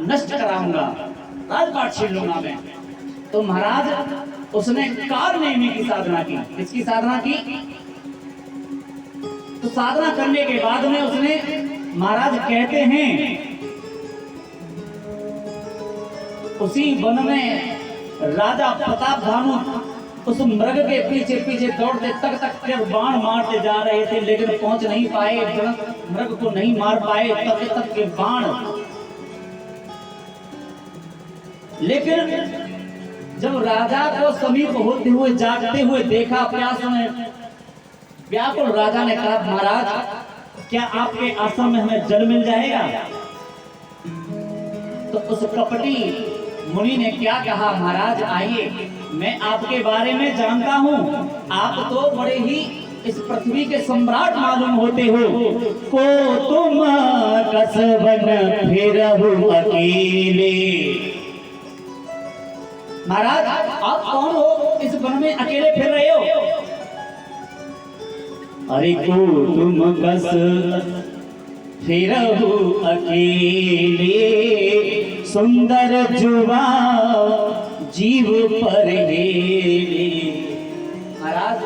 नष्ट कराऊंगा, राजपाट छीन लूंगा मैं। तो महाराज उसने कार नेमी की साधना की। किसकी साधना की? तो साधना करने के बाद में उसने, महाराज कहते हैं, उसी वन में राजा प्रताप भानु उस मृग के पीछे पीछे दौड़ते तक तक के बाण मारते जा रहे थे, लेकिन पहुंच नहीं पाए, मृग को नहीं मार पाए तक तक के बाण। लेकिन जब राजा को समीप होते हुए जागते हुए देखा, प्यास में व्याकुल राजा ने कहा, महाराज क्या आपके आश्रम में हमें जल मिल जाएगा? तो उस कपटी मुनि ने क्या कहा, महाराज आइए, मैं आपके बारे में जानता हूँ, आप तो बड़े ही इस पृथ्वी के सम्राट मालूम होते हो। को तुम कसबन फिरहु अकेले। महाराज आप कौन हो, इस वन में अकेले फिर रहे हो? अरे को तुम कस फिरहु अकेले, सुंदर जुवा जीव पर हेले। महाराज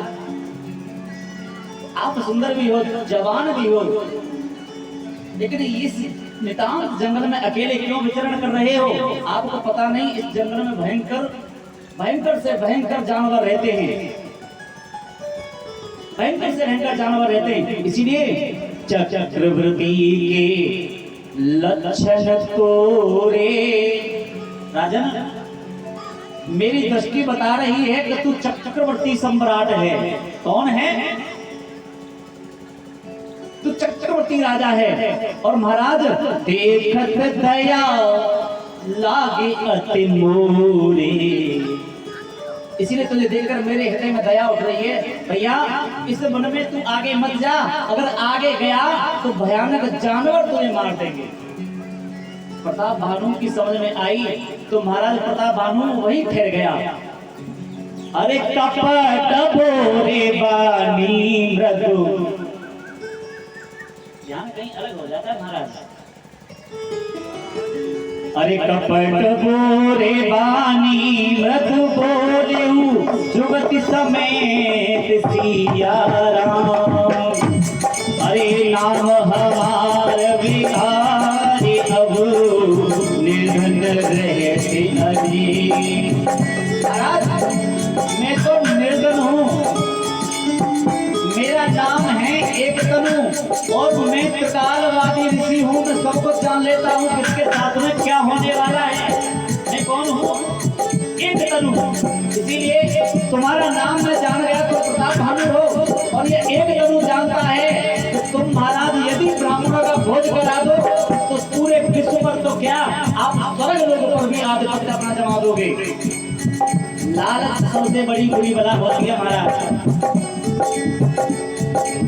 आप सुंदर भी हो, जवान भी हो, लेकिन इस नितांत जंगल में अकेले क्यों विचरण कर रहे हो? आपको पता नहीं इस जंगल में भयंकर से भयंकर जानवर रहते हैं, भयंकर से भयंकर जानवर रहते हैं। इसीलिए चक्रवर्ती के लक्षण कोरे। राजन मेरी दृष्टि बता रही है कि तू चक्रवर्ती सम्राट है। कौन है? तू चक्रवर्ती राजा है। और महाराज देखत दया लागे अति मोरे, इसीलिए तुझे देखकर मेरे हृदय में दया उठ रही है। भैया इस वन में तू आगे मत जा, अगर आगे गया तो भयानक जानवर तुझे मार देंगे। प्रताप भानु की समझ में आई तो महाराज प्रताप भानु वही ठहर गया। अरे कपट बोरे बानी मृदु, यहाँ कहीं अलग हो जाता है महाराज। अरे कपट बोरे बानी मृदु बोलेऊ, जुगति समेत सिया राम। अरे नाम हमार विहारी, अब निर्धन रहते अजी। महाराज मैं तो निर्धन हूँ, मेरा नाम है एक तनु, और मैं त्रिकालवादी ऋषि हूँ। मैं सब कुछ जान लेता हूँ किसके साथ में क्या होने वाला है। मैं कौन हूँ? एक तनु। इसीलिए तुम्हारा नाम मैं जान गया तो प्रताप भानु हो, और ये एक तनु जानता है कि तुम महाराज यदि ब्राह्मणों का भोज करा दो तो पूरे विश्व पर तो क्या, आप स्वर्ग लोक पर भी आधिपत्य अपना जमा दोगे। लालच सबसे बड़ी बुरी बला होती है महाराज।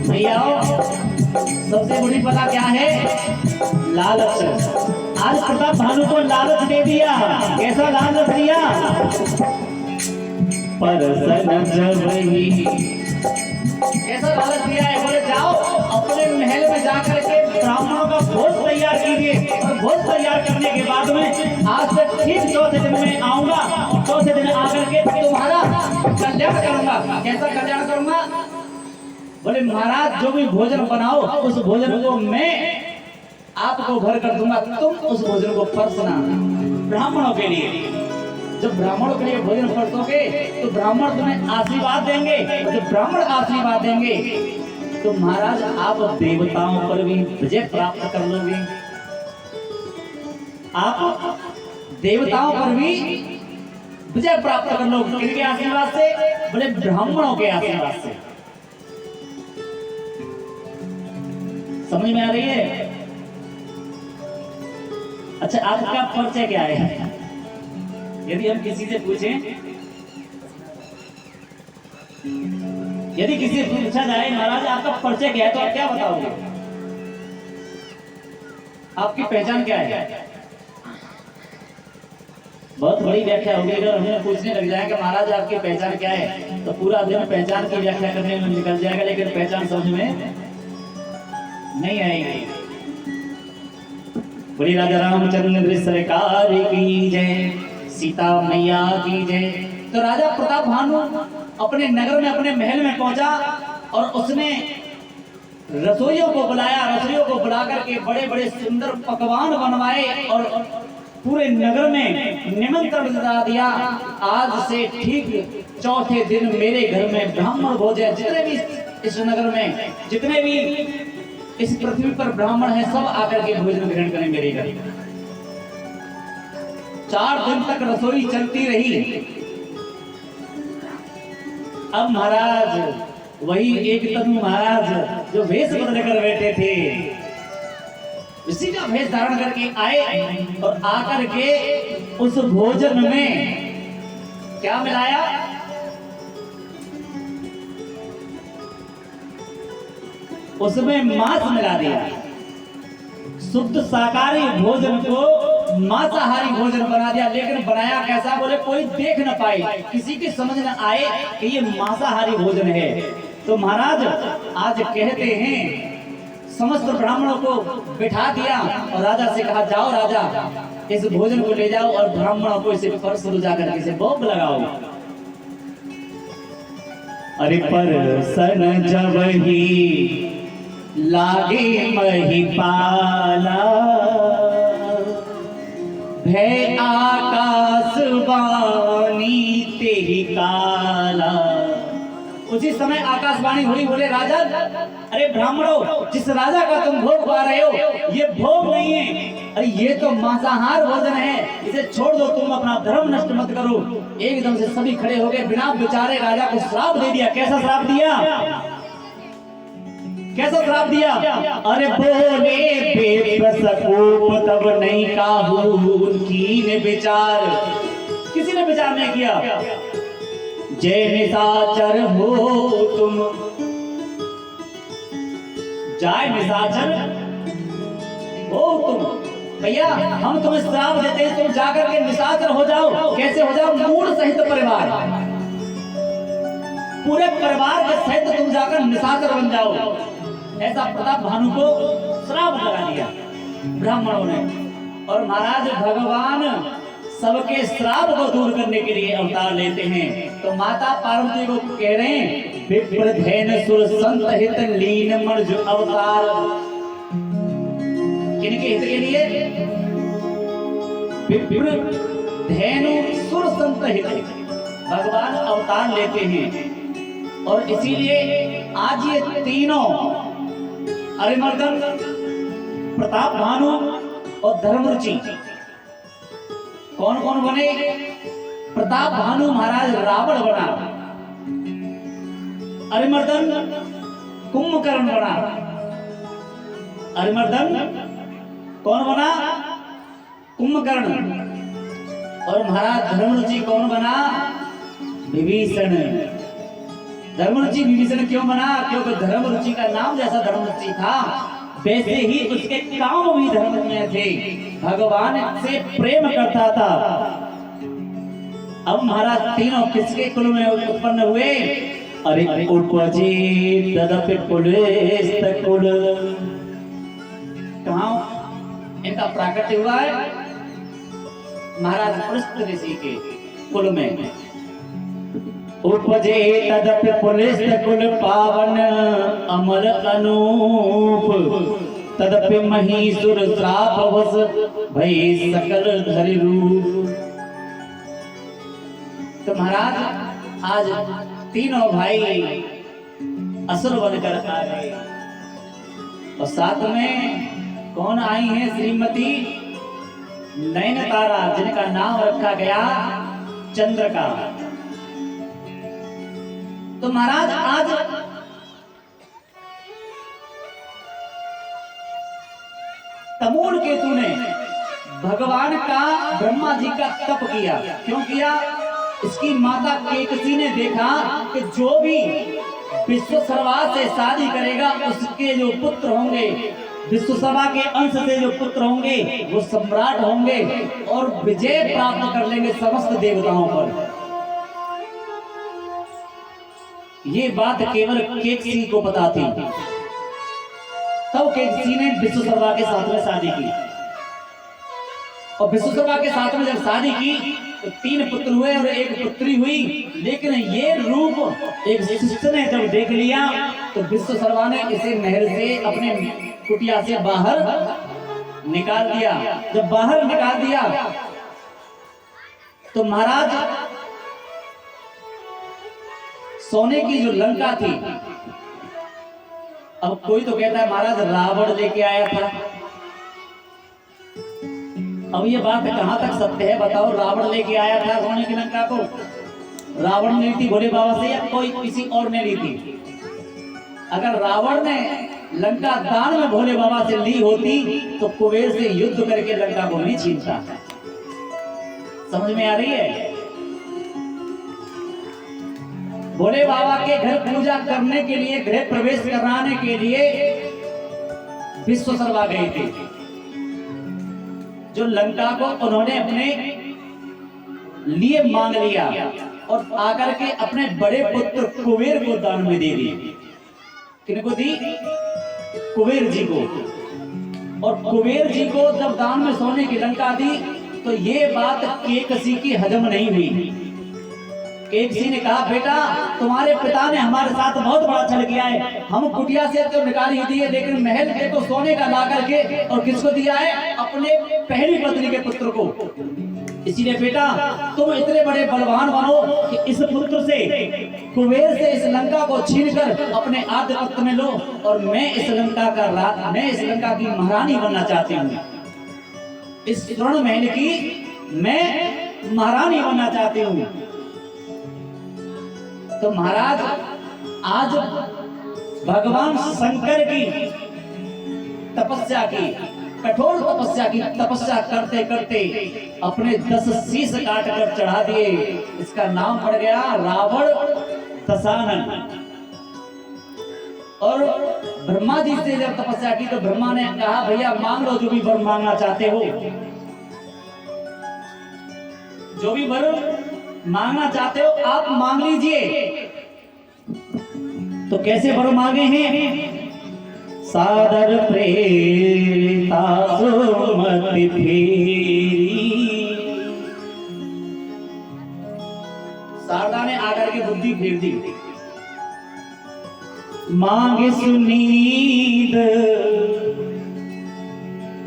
भैया सबसे बड़ी बला क्या है? लालच। आज प्रताप भानु को लालच दे दिया। कैसा लालच दिया? परसन जबही, कैसा लालच दिया है? बोले जाओ अपने महल में जाकर के ब्राह्मणों का भोज तैयार कीजिए, और भोज तैयार करने के बाद में आज से ठीक चौथे दिन में आऊंगा, और चौथे दिन आकर के तुम्हारा कल्याण करूंगा। कैसा कल्याण करूंगा? बोले महाराज जो भी भोजन बनाओ उस भोजन को मैं आपको भर कर दूंगा, तुम उस भोजन को परसना। ब्राह्मणों के लिए, जब ब्राह्मणों के लिए भोजन परसोगे तो ब्राह्मण तुम्हें आशीर्वाद देंगे, और जब ब्राह्मण आशीर्वाद देंगे तो महाराज आप देवताओं पर भी विजय प्राप्त कर लोगे। आप देवताओं पर भी विजय प्राप्त कर लोगे। किनके आशीर्वाद से? बोले ब्राह्मणों के आशीर्वाद से। समझ में आ रही है? अच्छा आपका परिचय क्या है? यदि हम किसी से पूछें, यदि किसी से पूछा जाए महाराज आपका परिचय क्या है, तो आप क्या बताओगे? आपकी पहचान क्या है? बहुत बड़ी व्याख्या होगी। अगर हमें पूछने लग जाए कि महाराज आपकी पहचान क्या है, तो पूरा दिन पहचान की व्याख्या करने में निकल जाएगा, लेकिन पहचान समझ में नहीं आएगी। बोले राजा रामचंद्र सरकार की जय, सीता मैया की जय। तो राजा प्रताप भानु अपने नगर में, अपने महल में पहुंचा और उसने रसोइयों को बुलाया। रसोइयों को बुला करके बड़े बड़े सुंदर पकवान बनवाए और पूरे नगर में निमंत्रण दिया। आज से ठीक चौथे दिन मेरे घर में ब्राह्मण भोजन, जितने भी इस नगर में, जितने भी इस पृथ्वी पर ब्राह्मण हैं, सब आकर के भोजन ग्रहण करें मेरे घर। 4 दिन तक रसोई चलती रही। अब महाराज वही एक तनु महाराज जो वेश बदल कर बैठे थे, इसी का भेष धारण करके आए और आकर के उस भोजन में क्या मिलाया? उसमें मांस मिला दिया। शुद्ध शाकाहारी भोजन को मांसाहारी भोजन बना दिया। लेकिन बनाया कैसा? बोले कोई देख न पाए, किसी की समझ न आए कि ये मांसाहारी भोजन है। तो महाराज आज कहते हैं समस्त ब्राह्मणों को बिठा दिया और राजा से कहा, जाओ राजा इस भोजन को ले जाओ और ब्राह्मणों को इसे फर्श जाकर इसे भोग लगाओ। अरे पर सन जब ही लागे महिपाला, भय आकाशवाणी तेरी काला। उसी समय आकाशवाणी हुई, बोले राजा, अरे ब्राह्मणों, जिस राजा का तुम भोग पा रहे हो ये भोग नहीं है, अरे ये तो मांसाहार भोजन है, इसे छोड़ दो, तुम अपना धर्म नष्ट मत करो। एकदम से सभी खड़े हो गए। बिना बेचारे राजा को श्राप दे दिया। कैसा श्राप दिया? कैसा श्राप दिया? अरे बोले बेप्रसकोप तब नहीं काहू कीन विचार। किसी ने विचार नहीं किया। जय निशाचर हो तुम, जय निशाचर हो तुम। भैया हम तुम्हें श्राप देते हैं, तुम जाकर के निशाचर हो जाओ। कैसे हो जाओ? मूड सहित परिवार, पूरे परिवार के सहित तुम जाकर निशाचर बन जाओ। ऐसा प्रताप भानु को श्राप लगा दिया ब्राह्मणों ने। और महाराज भगवान सबके श्राप को दूर करने के लिए अवतार लेते हैं। तो माता पार्वती को कह रहे हैं, विप्र धैन सुर संत हित लीन मर्ज अवतार। किनके हित के लिए? विप्र धैनु सुर संत हित भगवान अवतार लेते हैं। और इसीलिए आज ये तीनों अरिमर्दन, प्रताप भानु और धर्मरुचि कौन कौन बने? प्रताप भानु महाराज रावण बना, अरिमर्दन कुंभकर्ण बना। अरिमर्दन कौन बना? कुंभकर्ण। और महाराज धर्मरुचि कौन बना? विभीषण। धर्मरुचि विभीषण क्यों बना? क्योंकि धर्मरुचि का नाम जैसा धर्मरुचि था वैसे ही उसके काम भी धर्म में थे, भगवान से प्रेम करता था। अब महाराज तीनों किसके कुल में उत्पन्न हुए? अरे उपजे तदपि पुलिस कुल। कहाँ इनका प्राकट्य हुआ है? महाराज पुलस्त ऋषि के कुल में। उपजे तदपि पुलिस कुल पावन अमर अनूप, तदपि महीसुर श्राप वश भई सकल धरि रूप। तो महाराज आज तीनों भाई असुर बनकर आ गए और साथ में कौन आई है? श्रीमती नयनतारा, जिनका नाम रखा गया चंद्रका। तो महाराज आज तमोल केतु ने भगवान का, ब्रह्मा जी का तप किया। क्यों किया? इसकी माता केकसी ने देखा कि जो भी विश्वसर्वा से शादी करेगा उसके जो पुत्र होंगे, विश्वसर्वा के अंश से जो पुत्र होंगे वो सम्राट होंगे और विजय प्राप्त कर लेंगे समस्त देवताओं पर। ये बात केवल केकसी को पता थी। तब केकसी ने विश्वसर्वा के साथ में शादी की। और विश्वकर्मा के साथ में जब शादी की तो 3 पुत्र हुए और 1 पुत्री हुई। लेकिन ये रूप एक शिष्य ने जब देख लिया तो विश्वकर्मा ने इसे महल से अपने कुटिया से बाहर निकाल दिया। जब बाहर निकाल दिया तो महाराज सोने की जो लंका थी, अब कोई तो कहता है महाराज रावण लेके आया था। अब ये बात कहां तक सत्य है बताओ? रावण लेके आया था सोने की लंका को? रावण ने ली थी भोले बाबा से या कोई किसी और ने ली थी? अगर रावण ने लंका दान में भोले बाबा से ली होती तो कुबेर से युद्ध करके लंका को नहीं छीनता। समझ में आ रही है? भोले बाबा के घर पूजा करने के लिए, गृह प्रवेश कराने के लिए विश्वकर्मा गए थे। जो लंका को उन्होंने अपने लिए मांग लिया और आकर के अपने बड़े पुत्र कुबेर को दान में दे दी। किनको दी? कुबेर जी को। और कुबेर जी को जब दान में सोने की लंका दी तो ये बात केकसी की हजम नहीं हुई। केकसी ने कहा बेटा तुम्हारे पिता ने हमारे साथ बहुत बड़ा छल किया है। हम कुटिया से तो निकाल ही दिए लेकिन महल के तो सोने का ला करके और किसको दिया है? अपने पहली पत्नी के पुत्र को। इसीलिए बेटा तुम इतने बड़े बलवान बनो कि इस पुत्र से, कुबेर से इस लंका को छीनकर अपने आधिपत्य में लो और मैं इस लंका की महारानी बनना चाहती हूँ। इस स्वर्ण महल की मैं महारानी बनना चाहती हूँ। तो महाराज आज भगवान शंकर की तपस्या की, कठोर तपस्या करते करते अपने 10 शीश काट कर चढ़ा दिए। इसका नाम पड़ गया रावण दशानन। और ब्रह्मा जी से जब तपस्या की तो ब्रह्मा ने कहा भैया मांग लो जो भी वर मांगना चाहते हो, जो भी वर मांगना चाहते हो आप मांग लीजिए। तो कैसे वर मांगे हैं? सादर प्रेता सुमति फेरी। शारदा ने आकर के बुद्धि फेर दी। मांगे सुनीद।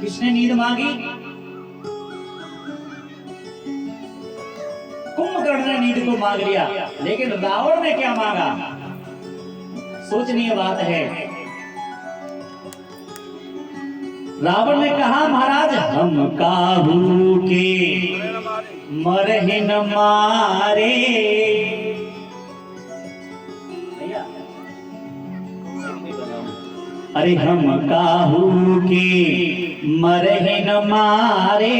किसने नींद मांगी? कुंभकर्ण ने नींद को मांग लिया। लेकिन रावण ने क्या मांगा? सोचनीय बात है। रावण ने कहा महाराज हम काहू के मरहि न मारे। अरे हम काहू के मरहि न मारे,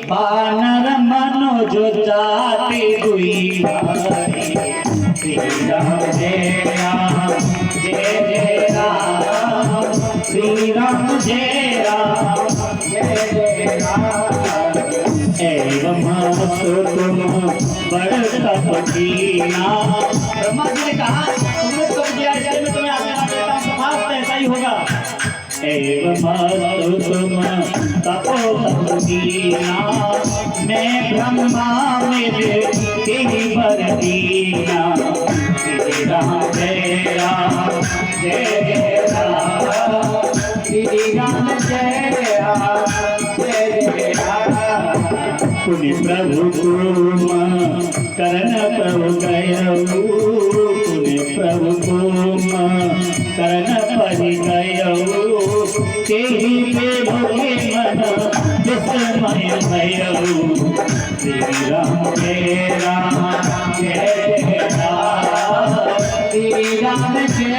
बानर मनो जो जाते हुई श्री राम जय राम जय जय राम, श्री राम जय राम जय जय राम। एवं तुम बड़ तप कीना। ब्रह्मा जी ने कहा तुमने तप किया इसलिए मैं तुम्हें आज्ञा देता हूं, समाज ऐसा ही होगा। एवं तुम तपो कीना, मैं ब्रह्मा मेरे तेरी बर दीना। श्री राम जय राम जय जय राम, श्री राम जय राम जय जय राम। पुण्य प्रभु तुम करण प्रभु गयऊ, पुण्य प्रभु तुम करण परि गयऊ, तेरी पे भोगे मन विस्मय भयऊ। श्री राम जय राम जय जय राम, श्री राम जय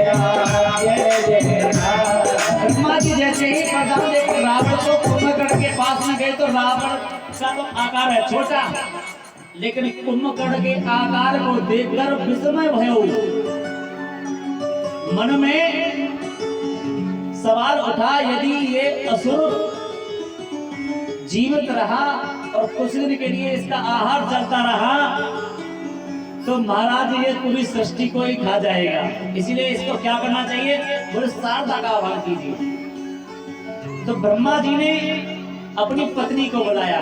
राम जय जय राम। ब्रह्मा जी जैसे ही प्रधान देव रावण को कुंभकर्ण के पास में गए तो रावण का तो आकार है छोटा, लेकिन कुंभकर्ण के आकार को देखकर विस्मय भयो। मन में सवाल उठा यदि ये असुर जीवित रहा और कुछ दिन के लिए इसका आहार चलता रहा तो महाराज ये पूरी सृष्टि को ही खा जाएगा। इसीलिए इसको क्या करना चाहिए? बोले शारदा का आह्वान कीजिए। तो ब्रह्मा जी ने अपनी पत्नी को बुलाया।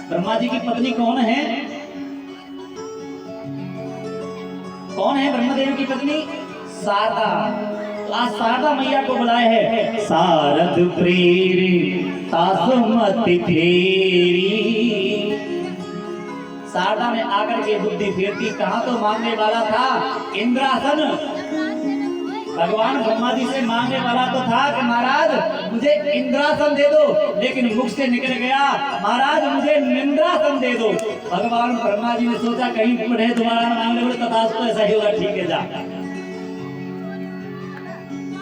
ब्रह्मा जी की पत्नी कौन है? कौन है ब्रह्मदेव की पत्नी? शारदा। तो आज शारदा मैया को बुलाए है। शारद प्रेरी तासुमति फेरी। शारदा ने आकर के बुद्धि फेरती, कहां तो मांगने वाला था इंद्रासन। भगवान ब्रह्मा जी से मांगने वाला तो था कि महाराज मुझे इंद्रासन दे दो, लेकिन मुख से निकल गया महाराज मुझे निंद्रासन दे दो। भगवान ब्रह्मा जी ने सोचा कहीं पढ़े दोबारा मांगने, बोले तथास्तु ऐसा ही होगा, ठीक है जा।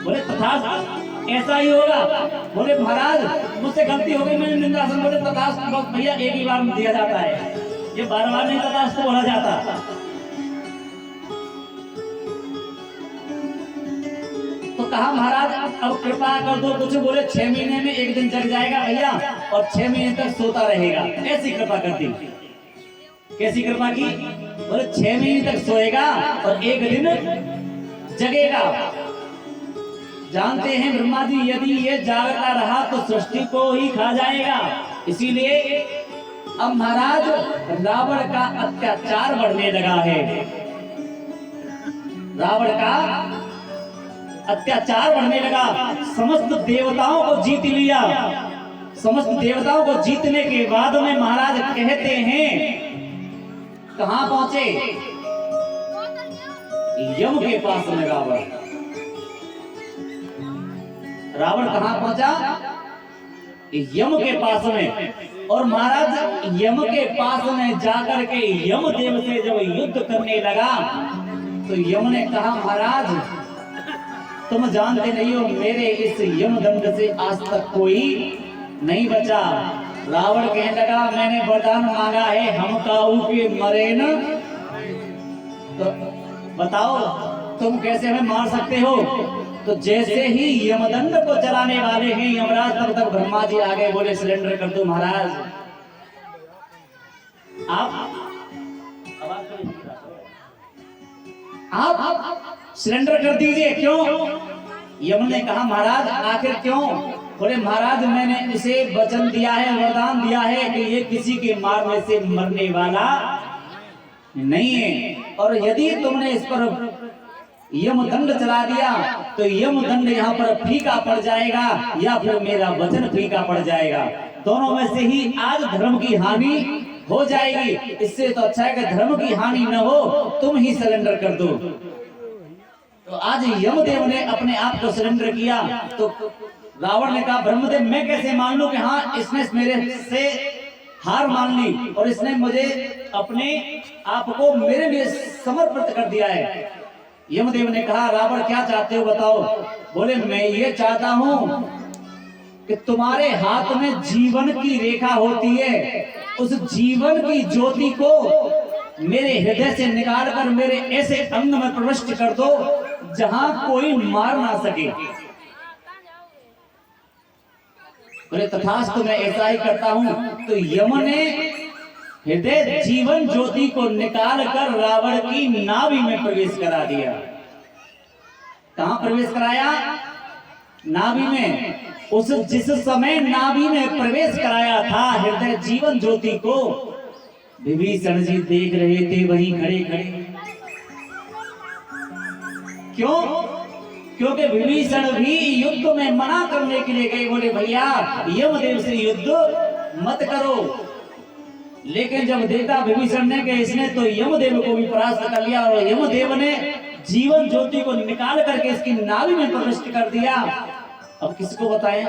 बोले तथास्तु ऐसा ही होगा। बोले महाराज मुझसे गलती हो गई, मैंने निंद्रासन। बोले तथास्तु भैया एक ही बार दिया जाता है, ये बार बार नहीं तथास्तु बोला जाता। तो कहा महाराज अब कृपा कर दो कुछ। बोले 6 महीने में एक दिन जग जाएगा भैया और 6 महीने तक सोता रहेगा। ऐसी कृपा कर दी। कैसी कृपा की? बोले 6 महीने तक सोएगा और एक दिन जगेगा। जानते हैं ब्रह्मा जी यदि ये जागता रहा तो सृष्टि को ही खा जाएगा। इसीलिए अब महाराज रावण का अत्याचार बढ़ने लगा है। रावण का अत्याचार बढ़ने लगा। समस्त देवताओं को जीत लिया। समस्त देवताओं को जीतने के बाद में महाराज कहते हैं कहां पहुंचे? यम के पास में रावण। रावण कहां पहुंचा? यम के पास में। और महाराज यम के पास में जाकर के यमदेव से जब युद्ध करने लगा तो यम ने कहा महाराज तुम जानते नहीं हो मेरे इस यमदंड से आज तक कोई नहीं बचा। रावण कहने लगा मैंने वरदान मांगा है हम काऊ के मरे न। तो बताओ तुम कैसे हमें मार सकते हो? तो जैसे ही यमदंड को चलाने वाले हैं यमराज तब तक ब्रह्मा जी आ गए। बोले सरेंडर कर दो महाराज। आप सरेंडर कर दीजिए। क्यों? यम ने कहा महाराज आखिर क्यों? बोले महाराज मैंने इसे वचन दिया है, वरदान दिया है कि ये किसी के मारने से मरने वाला नहीं है, और यदि तुमने इस पर यमदंड चला दिया तो यमदंड यहाँ पर फीका पड़ जाएगा या फिर मेरा वचन फीका पड़ जाएगा। दोनों में से ही आज धर्म की हानि हो जाएगी। इससे तो अच्छा है कि धर्म की हानि न हो, तुम ही सरेंडर कर दो। तो आज यमदेव ने अपने आप को सरेंडर किया। तो रावण ने कहा ब्रह्मदेव मैं कैसे मान लूं कि हाँ इसने मेरे से हार मान ली और इसने मुझे अपने आप को मेरे लिए समर्पित कर दिया है। यमदेव ने कहा रावण क्या चाहते हो बताओ? बोले मैं ये चाहता हूं कि तुम्हारे हाथ में जीवन की रेखा होती है, उस जीवन की ज्योति को मेरे हृदय से निकाल कर मेरे ऐसे अंग में प्रविष्ट कर दो जहां कोई मार ना सके। बोले तथास्तु मैं ऐसा ही करता हूं। तो यम ने हृदय जीवन ज्योति को निकाल कर रावण की नाभि में प्रवेश करा दिया। कहां प्रवेश कराया? नाभि में। उस जिस समय नाभि में प्रवेश कराया था हृदय जीवन ज्योति को, विभीषण जी देख रहे थे वहीं खड़े खड़े। क्यों? क्योंकि विभीषण भी युद्ध में मना करने के लिए गए। बोले भैया यमदेव से युद्ध मत करो। लेकिन जब देखा विभीषण ने कि इसने तो यमदेव को भी परास्त कर लिया और यमदेव ने जीवन ज्योति को निकाल करके इसकी नाभि में प्रविष्ट कर दिया, अब किसको बताएं?